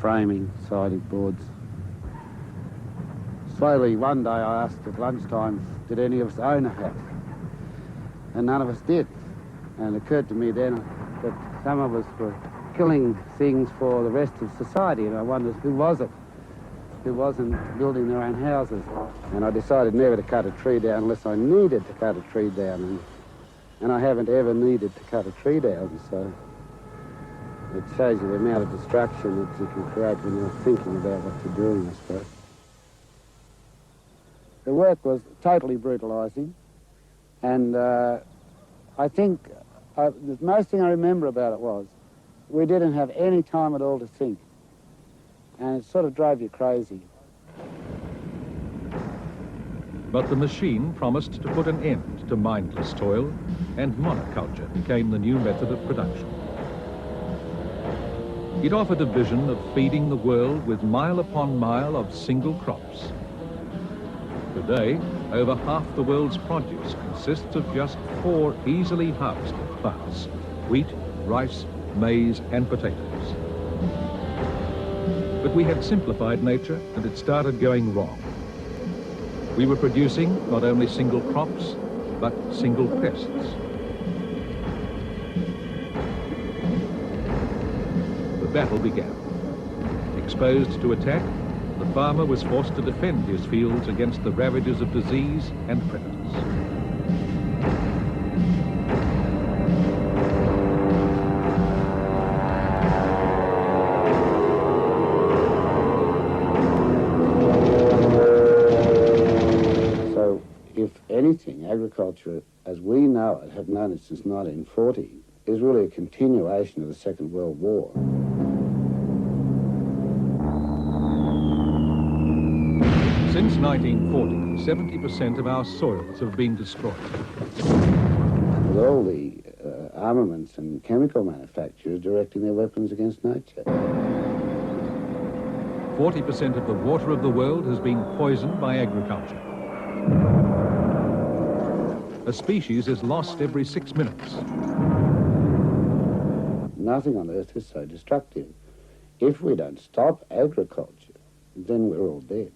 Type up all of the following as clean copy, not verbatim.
framing, siding boards. Slowly, one day I asked at lunchtime, did any of us own a house? And none of us did. And it occurred to me then that some of us were killing things for the rest of society, and I wondered who was it who wasn't building their own houses. And I decided never to cut a tree down unless I needed to cut a tree down, and I haven't ever needed to cut a tree down, so it shows you the amount of destruction that you can create when you're thinking about what you're doing, I suppose. The work was totally brutalising, and I think the most thing I remember about it was we didn't have any time at all to think, and it sort of drove you crazy. But the machine promised to put an end to mindless toil, and monoculture became the new method of production. It offered a vision of feeding the world with mile upon mile of single crops. Today, over half the world's produce consists of just 4 easily harvested plants: wheat, rice, maize, and potatoes. But we had simplified nature, and it started going wrong. We were producing not only single crops, but single pests. The battle began. Exposed to attack, the farmer was forced to defend his fields against the ravages of disease and predators. So, if anything, agriculture, as we know it, have known it since 1940, is really a continuation of the Second World War. Since 1940, 70% of our soils have been destroyed. With all the armaments and chemical manufacturers directing their weapons against nature. 40% of the water of the world has been poisoned by agriculture. A species is lost every 6 minutes. Nothing on earth is so destructive. If we don't stop agriculture, then we're all dead.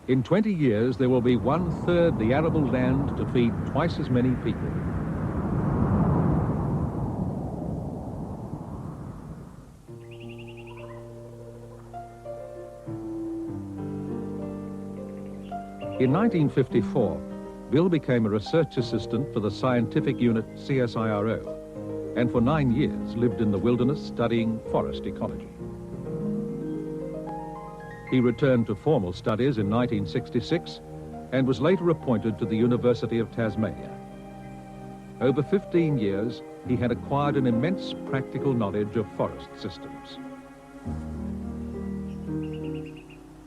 In 20 years, there will be 1/3 the arable land to feed twice as many people. In 1954, Bill became a research assistant for the scientific unit CSIRO, and for 9 years lived in the wilderness studying forest ecology. He returned to formal studies in 1966 and was later appointed to the University of Tasmania. Over 15 years, he had acquired an immense practical knowledge of forest systems.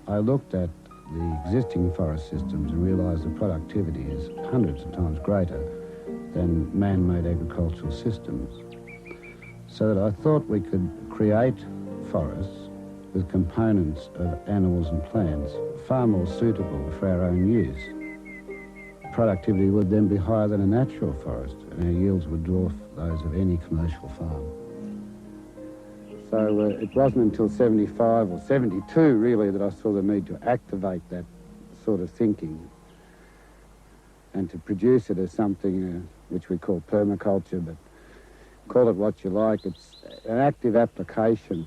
I looked at the existing forest systems and realised the productivity is hundreds of times greater than man-made agricultural systems. So that I thought we could create forests with components of animals and plants far more suitable for our own use. Productivity would then be higher than a natural forest, and our yields would dwarf those of any commercial farm. So it wasn't until 75 or 72 really that I saw the need to activate that sort of thinking and to produce it as something which we call permaculture, but call it what you like. It's an active application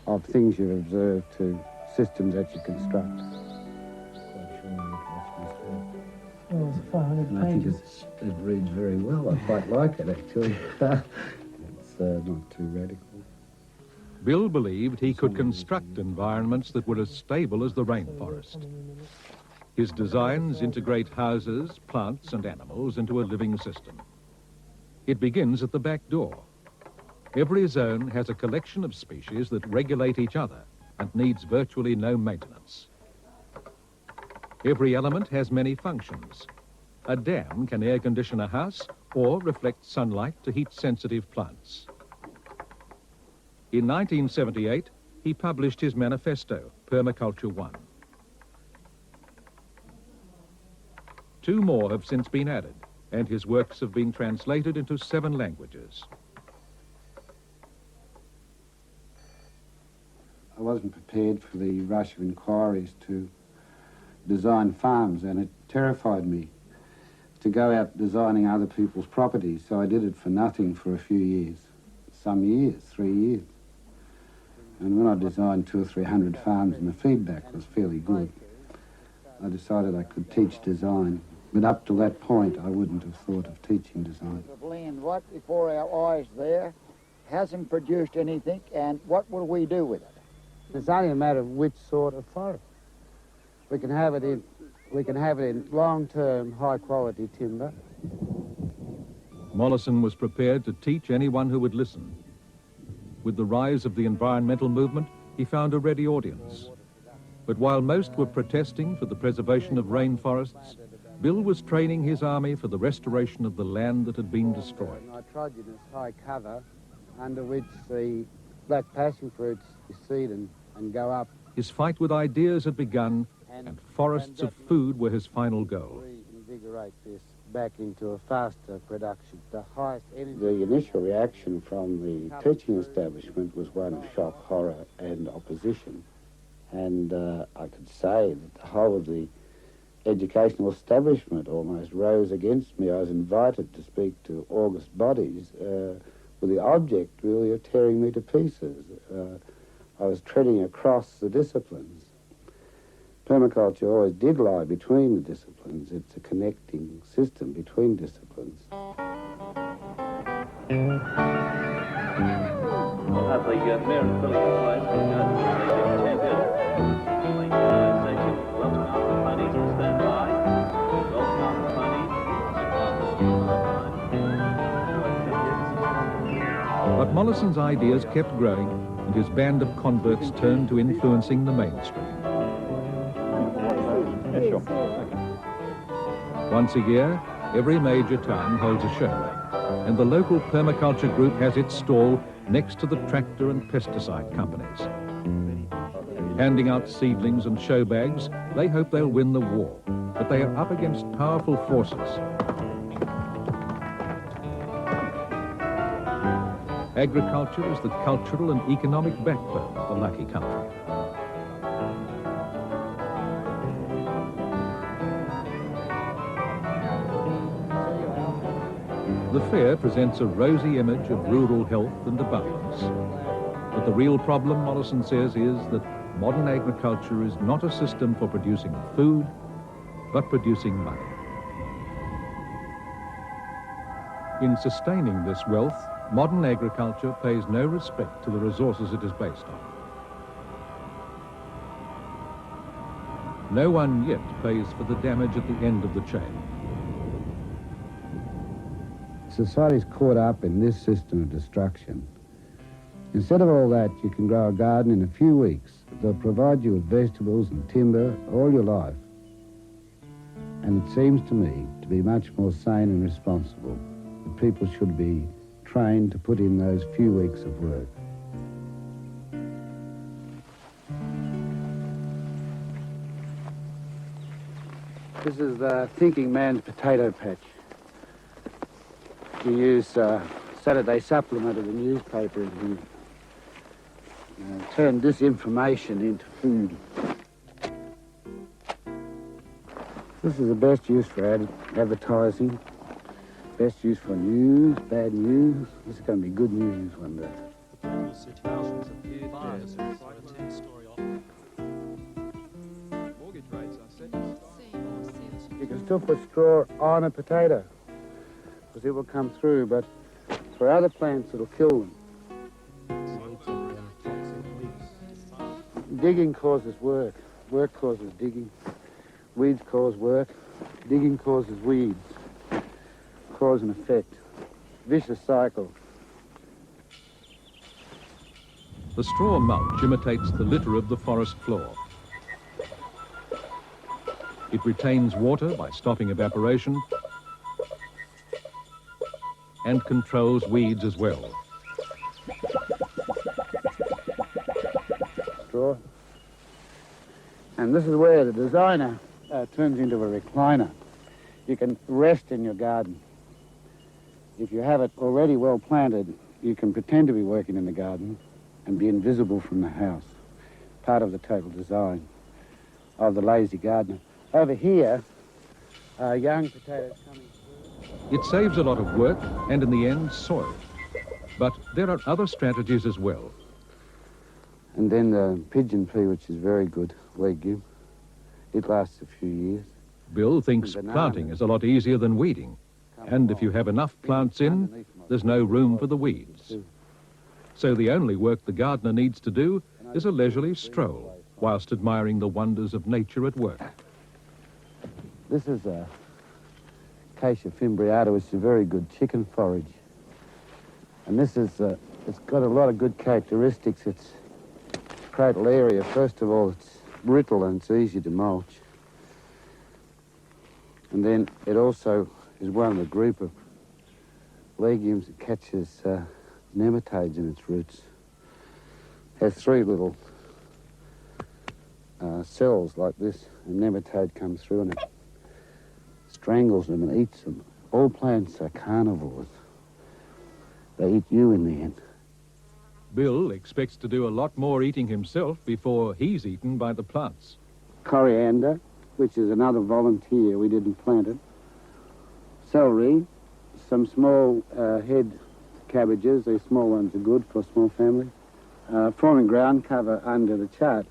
of things you've observed to systems that you construct. Oh, it's 500 and I think pages. it reads very well. I quite like it, actually. It's not too radical. Bill believed he could construct environments that were as stable as the rainforest. His designs integrate houses, plants, and animals into a living system. It begins at the back door. Every zone has a collection of species that regulate each other and needs virtually no maintenance. Every element has many functions. A dam can air condition a house or reflect sunlight to heat sensitive plants. In 1978, he published his manifesto, Permaculture 1. 2 more have since been added, and his works have been translated into 7 languages. I wasn't prepared for the rush of inquiries to design farms, and it terrified me to go out designing other people's properties, so I did it for nothing for a few years. Some years, 3 years. And when I designed 200 or 300 farms and the feedback was fairly good, I decided I could teach design. But up to that point, I wouldn't have thought of teaching design. Land what before our eyes there hasn't produced anything, and what will we do with it? It's only a matter of which sort of forest. We can have it in long-term, high-quality timber. Mollison was prepared to teach anyone who would listen. With the rise of the environmental movement, he found a ready audience. But while most were protesting for the preservation of rainforests, Bill was training his army for the restoration of the land that had been destroyed. Nitrogenous high cover under which the black passion fruits seed and go up. His fight with ideas had begun, and forests of food were his final goal. Reinvigorate this back into a faster production. The highest energy. The initial reaction from the teaching establishment was one of shock, horror and opposition. And I could say that the whole of the educational establishment almost rose against me. I was invited to speak to august bodies with the object really of tearing me to pieces. I was treading across the disciplines. Permaculture always did lie between the disciplines. It's a connecting system between disciplines. But Mollison's ideas kept growing, and his band of converts turned to influencing the mainstream. Once a year, every major town holds a show, and the local permaculture group has its stall next to the tractor and pesticide companies. Handing out seedlings and show bags, they hope they'll win the war, but they are up against powerful forces. Agriculture is the cultural and economic backbone of the lucky country. The fair presents a rosy image of rural health and abundance. But the real problem, Mollison says, is that modern agriculture is not a system for producing food, but producing money. In sustaining this wealth, modern agriculture pays no respect to the resources it is based on. No one yet pays for the damage at the end of the chain. Society's caught up in this system of destruction. Instead of all that, you can grow a garden in a few weeks. They'll provide you with vegetables and timber all your life. And it seems to me to be much more sane and responsible that people should be trained to put in those few weeks of work. This is the thinking man's potato patch. You use Saturday supplement of the newspaper and turn disinformation into food. This is the best use for advertising, best use for news, bad news. This is going to be good news one day. You can still put straw on a potato because it will come through, but for other plants it'll kill them. Digging causes work. Work causes digging. Weeds cause work. Digging causes weeds. Cause and effect. Vicious cycle. The straw mulch imitates the litter of the forest floor. It retains water by stopping evaporation and controls weeds as well. Straw. And this is where the designer turns into a recliner. You can rest in your garden. If you have it already well planted, you can pretend to be working in the garden and be invisible from the house. part of the total design of the lazy gardener. Over here, young potatoes coming through. It saves a lot of work and, in the end, soil. But there are other strategies as well. And then the pigeon pea, which is very good legume. It lasts a few years. Bill thinks planting is a lot easier than weeding. And if you have enough plants in, there's no room for the weeds. So the only work the gardener needs to do is a leisurely stroll, whilst admiring the wonders of nature at work. This is a acacia fimbriata, which is a very good chicken forage. And this is, it's got a lot of good characteristics. Its cradle area, first of all, it's brittle and it's easy to mulch. And then it also is one of the group of legumes that catches nematodes in its roots. It has three little cells like this. A nematode comes through and it strangles them and eats them. All plants are carnivores. They eat you in the end. Bill expects to do a lot more eating himself before he's eaten by the plants. Coriander, which is another volunteer, we didn't plant it. Celery, some small head cabbages, these small ones are good for a small family. Forming ground cover under the chart,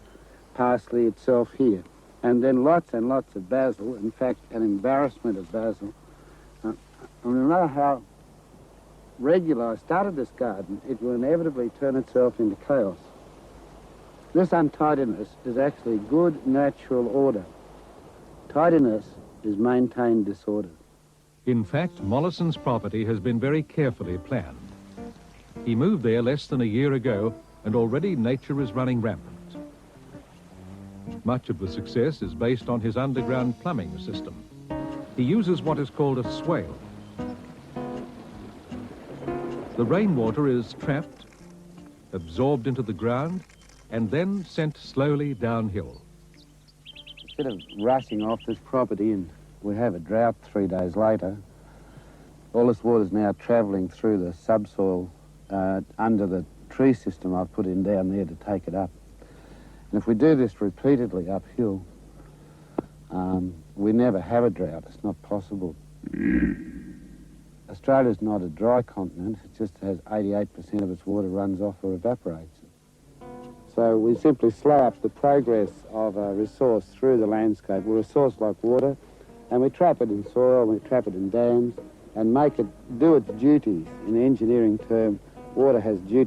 parsley itself here. And then lots and lots of basil, in fact an embarrassment of basil. No matter how regular I started this garden, it will inevitably turn itself into chaos. This untidiness is actually good natural order. Tidiness is maintained disorder. In fact, Mollison's property has been very carefully planned. He moved there less than a year ago, and already nature is running rampant. Much of the success is based on his underground plumbing system. He uses what is called a swale. The rainwater is trapped, absorbed into the ground, and then sent slowly downhill. Instead of rushing off this property and we have a drought 3 days later, all this water is now travelling through the subsoil under the tree system I've put in down there to take it up. And if we do this repeatedly uphill, we never have a drought. It's not possible. Australia's not a dry continent. It just has 88% of its water runs off or evaporates. So we simply slow up the progress of a resource through the landscape. We're a resource like water, and we trap it in soil, we trap it in dams, and make it do its duties. In the engineering term, water has duties.